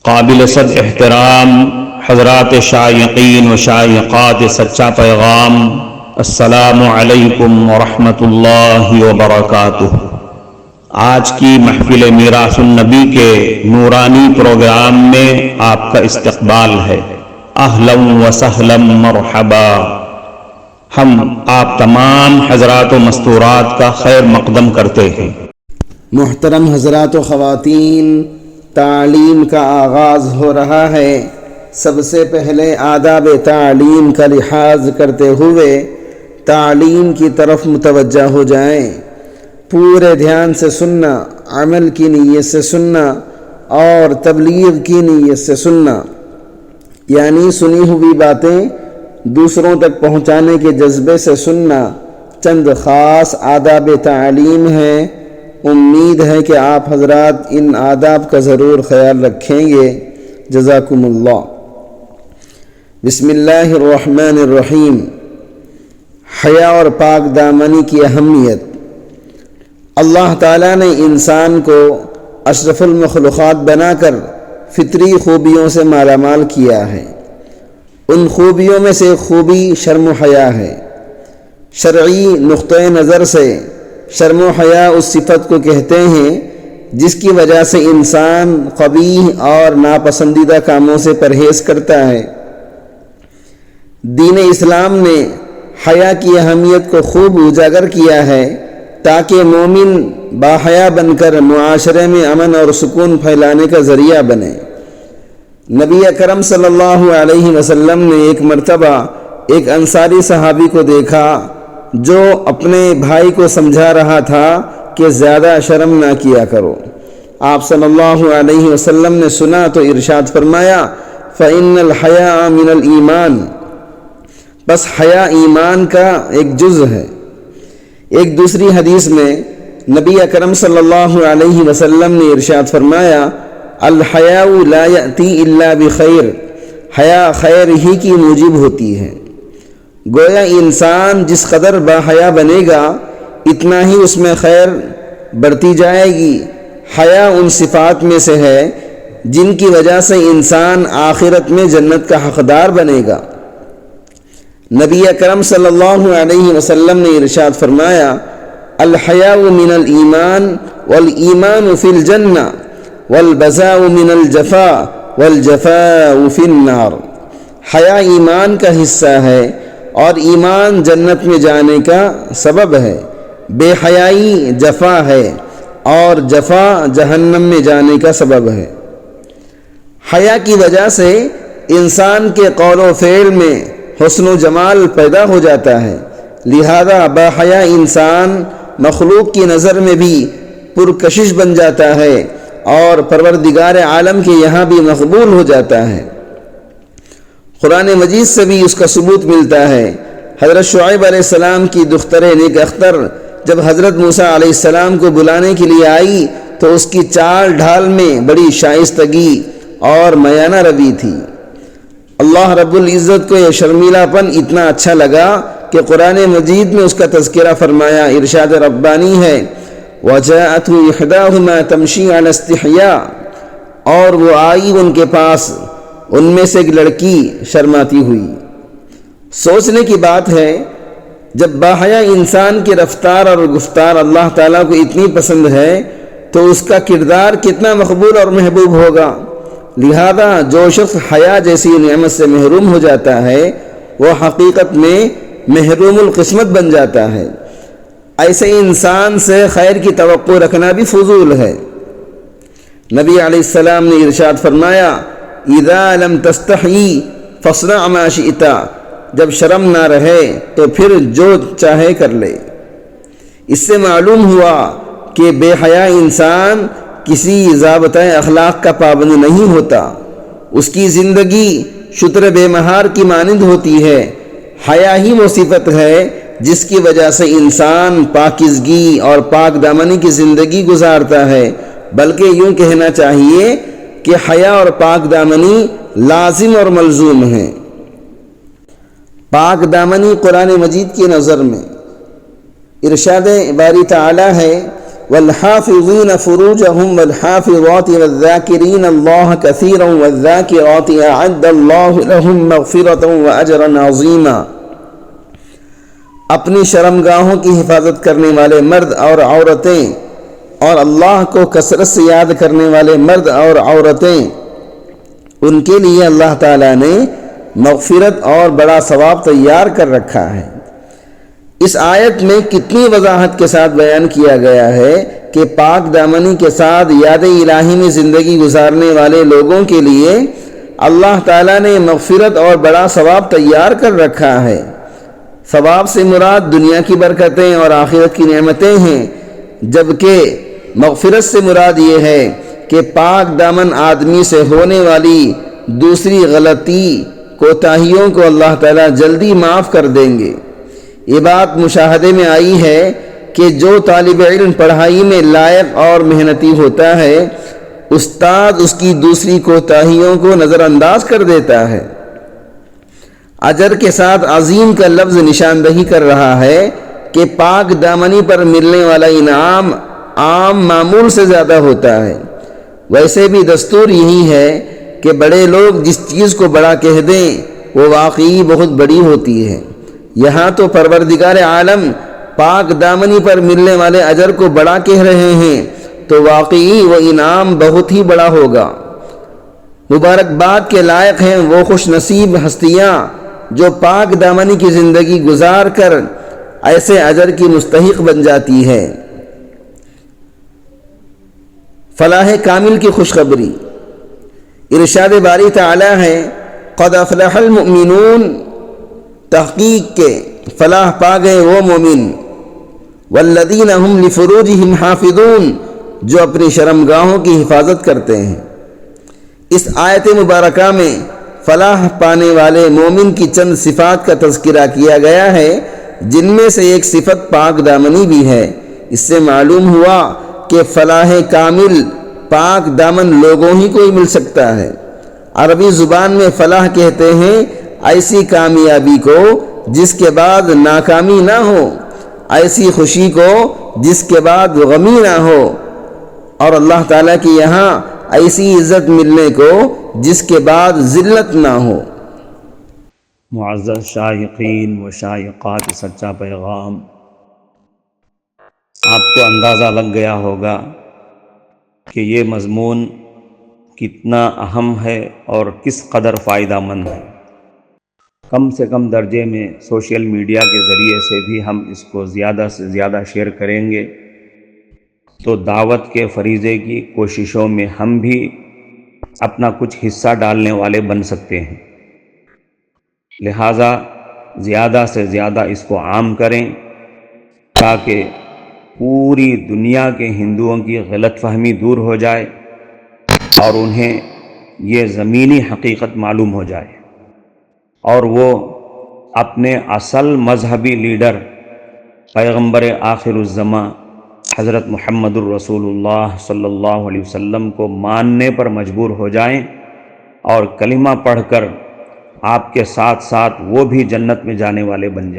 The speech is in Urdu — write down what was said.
قابل صد احترام حضرات شائقین و شائقات سچا پیغام، السلام علیکم ورحمۃ اللہ وبرکاتہ۔ آج کی محفل میراث النبی کے نورانی پروگرام میں آپ کا استقبال ہے۔ اہلا و سہلا مرحبا۔ ہم آپ تمام حضرات و مستورات کا خیر مقدم کرتے ہیں۔ محترم حضرات و خواتین، تعلیم کا آغاز ہو رہا ہے۔ سب سے پہلے آداب تعلیم کا لحاظ کرتے ہوئے تعلیم کی طرف متوجہ ہو جائیں۔ پورے دھیان سے سننا، عمل کی نیت سے سننا اور تبلیغ کی نیت سے سننا، یعنی سنی ہوئی باتیں دوسروں تک پہنچانے کے جذبے سے سننا چند خاص آداب تعلیم ہیں۔ امید ہے کہ آپ حضرات ان آداب کا ضرور خیال رکھیں گے۔ جزاکم اللہ۔ بسم اللہ الرحمن الرحیم۔ حیا اور پاک دامنی کی اہمیت۔ اللہ تعالیٰ نے انسان کو اشرف المخلوقات بنا کر فطری خوبیوں سے مالا مال کیا ہے۔ ان خوبیوں میں سے خوبی شرم و حیا ہے۔ شرعی نقطۂ نظر سے شرم و حیا اس صفت کو کہتے ہیں جس کی وجہ سے انسان قبیح اور ناپسندیدہ کاموں سے پرہیز کرتا ہے۔ دین اسلام نے حیا کی اہمیت کو خوب اجاگر کیا ہے تاکہ مومن باحیا بن کر معاشرے میں امن اور سکون پھیلانے کا ذریعہ بنے۔ نبی اکرم صلی اللہ علیہ وسلم نے ایک مرتبہ ایک انصاری صحابی کو دیکھا جو اپنے بھائی کو سمجھا رہا تھا کہ زیادہ شرم نہ کیا کرو۔ آپ صلی اللہ علیہ وسلم نے سنا تو ارشاد فرمایا، فَإِنَّ الْحَيَاءَ مِنَ الْإِيمَانِ، بس حیا ایمان کا ایک جز ہے۔ ایک دوسری حدیث میں نبی اکرم صلی اللہ علیہ وسلم نے ارشاد فرمایا، الحیاء لا یأتی الا بخیر، حیا خیر ہی کی موجب ہوتی ہے۔ گویا انسان جس قدر باحیا بنے گا اتنا ہی اس میں خیر بڑھتی جائے گی۔ حیا ان صفات میں سے ہے جن کی وجہ سے انسان آخرت میں جنت کا حقدار بنے گا۔ نبی اکرم صلی اللہ علیہ وسلم نے ارشاد فرمایا، الحیاء من الایمان والایمان فی الجنہ والبذاء من الجفاء والجفاء فی النار۔ حیا ایمان کا حصہ ہے اور ایمان جنت میں جانے کا سبب ہے۔ بے حیائی جفا ہے اور جفا جہنم میں جانے کا سبب ہے۔ حیا کی وجہ سے انسان کے قول و فعل میں حسن و جمال پیدا ہو جاتا ہے، لہذا باحیا انسان مخلوق کی نظر میں بھی پرکشش بن جاتا ہے اور پروردگار عالم کے یہاں بھی مقبول ہو جاتا ہے۔ قرآن مجید سے بھی اس کا ثبوت ملتا ہے۔ حضرت شعیب علیہ السلام کی دختر نیک اختر جب حضرت موسیٰ علیہ السلام کو بلانے کے لیے آئی تو اس کی چال ڈھال میں بڑی شائستگی اور میانہ روی تھی۔ اللہ رب العزت کو یہ شرمیلا پن اتنا اچھا لگا کہ قرآن مجید میں اس کا تذکرہ فرمایا۔ ارشاد ربانی ہے، وَجَاءَتْهُ إِحْدَاهُمَا تَمْشِي عَلَى اسْتِحْيَاءٍ، اور وہ آئی ان کے پاس، ان میں سے ایک لڑکی شرماتی ہوئی۔ سوچنے کی بات ہے، جب باحیا انسان کی رفتار اور گفتار اللہ تعالیٰ کو اتنی پسند ہے تو اس کا کردار کتنا مقبول اور محبوب ہوگا۔ لہذا جو شخص حیا جیسی نعمت سے محروم ہو جاتا ہے وہ حقیقت میں محروم القسمت بن جاتا ہے۔ ایسے انسان سے خیر کی توقع رکھنا بھی فضول ہے۔ نبی علیہ السلام نے ارشاد فرمایا، اذا لم تستحی فاصنع ما شئت، جب شرم نہ رہے تو پھر جو چاہے کر لے۔ اس سے معلوم ہوا کہ بے حیا انسان کسی ضابطۂ اخلاق کا پابند نہیں ہوتا، اس کی زندگی شتر بے مہار کی مانند ہوتی ہے۔ حیا ہی وہ صفت ہے جس کی وجہ سے انسان پاکیزگی اور پاک دامنی کی زندگی گزارتا ہے، بلکہ یوں کہنا چاہیے کہ حیا اور پاک دامنی لازم اور ملزوم ہیں۔ پاک دامنی قرآن مجید کی نظر میں ارشاد باری تعالی ہے، والحافظین فروجهم والحافظات والذاکرین اللہ کثیرا والذاکرات اعد اللہ لهم مغفرۃ واجرا عظیما، اپنی شرمگاہوں کی حفاظت کرنے والے مرد اور عورتیں اور اللہ کو کثرت سے یاد کرنے والے مرد اور عورتیں، ان کے لیے اللہ تعالیٰ نے مغفرت اور بڑا ثواب تیار کر رکھا ہے۔ اس آیت میں کتنی وضاحت کے ساتھ بیان کیا گیا ہے کہ پاک دامنی کے ساتھ یاد الہی میں زندگی گزارنے والے لوگوں کے لیے اللہ تعالیٰ نے مغفرت اور بڑا ثواب تیار کر رکھا ہے۔ ثواب سے مراد دنیا کی برکتیں اور آخرت کی نعمتیں ہیں، جبکہ مغفرت سے مراد یہ ہے کہ پاک دامن آدمی سے ہونے والی دوسری غلطی کوتاہیوں کو اللہ تعالیٰ جلدی معاف کر دیں گے۔ یہ بات مشاہدے میں آئی ہے کہ جو طالب علم پڑھائی میں لائق اور محنتی ہوتا ہے، استاد اس کی دوسری کوتاہیوں کو نظر انداز کر دیتا ہے۔ اجر کے ساتھ عظیم کا لفظ نشاندہی کر رہا ہے کہ پاک دامنی پر ملنے والا انعام عام معمول سے زیادہ ہوتا ہے۔ ویسے بھی دستور یہی ہے کہ بڑے لوگ جس چیز کو بڑا کہہ دیں وہ واقعی بہت بڑی ہوتی ہے۔ یہاں تو پروردگار عالم پاک دامنی پر ملنے والے اجر کو بڑا کہہ رہے ہیں، تو واقعی وہ انعام بہت ہی بڑا ہوگا۔ مبارکباد کے لائق ہیں وہ خوش نصیب ہستیاں جو پاک دامنی کی زندگی گزار کر ایسے اجر کی مستحق بن جاتی ہے۔ فلاح کامل کی خوشخبری۔ ارشاد باری تعالی ہے، قد افلح المؤمنون، تحقیق کے فلاح پا گئے وہ مومن، والذین هم لفروجہم حافظون، جو اپنی شرمگاہوں کی حفاظت کرتے ہیں۔ اس آیت مبارکہ میں فلاح پانے والے مومن کی چند صفات کا تذکرہ کیا گیا ہے، جن میں سے ایک صفت پاک دامنی بھی ہے۔ اس سے معلوم ہوا کہ فلاح کامل پاک دامن لوگوں ہی کو ہی مل سکتا ہے۔ عربی زبان میں فلاح کہتے ہیں ایسی کامیابی کو جس کے بعد ناکامی نہ ہو، ایسی خوشی کو جس کے بعد غمی نہ ہو، اور اللہ تعالیٰ کی یہاں ایسی عزت ملنے کو جس کے بعد ذلت نہ ہو۔ معزز شائقین و شائقات سچا پیغام، آپ کو اندازہ لگ گیا ہوگا کہ یہ مضمون کتنا اہم ہے اور کس قدر فائدہ مند ہے۔ کم سے کم درجے میں سوشل میڈیا کے ذریعے سے بھی ہم اس کو زیادہ سے زیادہ شیئر کریں گے تو دعوت کے فریضے کی کوششوں میں ہم بھی اپنا کچھ حصہ ڈالنے والے بن سکتے ہیں۔ لہٰذا زیادہ سے زیادہ اس کو عام کریں تاکہ پوری دنیا کے ہندوؤں کی غلط فہمی دور ہو جائے اور انہیں یہ زمینی حقیقت معلوم ہو جائے، اور وہ اپنے اصل مذہبی لیڈر پیغمبر آخر الزماں حضرت محمد الرسول اللہ صلی اللہ علیہ وسلم کو ماننے پر مجبور ہو جائیں، اور کلمہ پڑھ کر آپ کے ساتھ ساتھ وہ بھی جنت میں جانے والے بن جائیں۔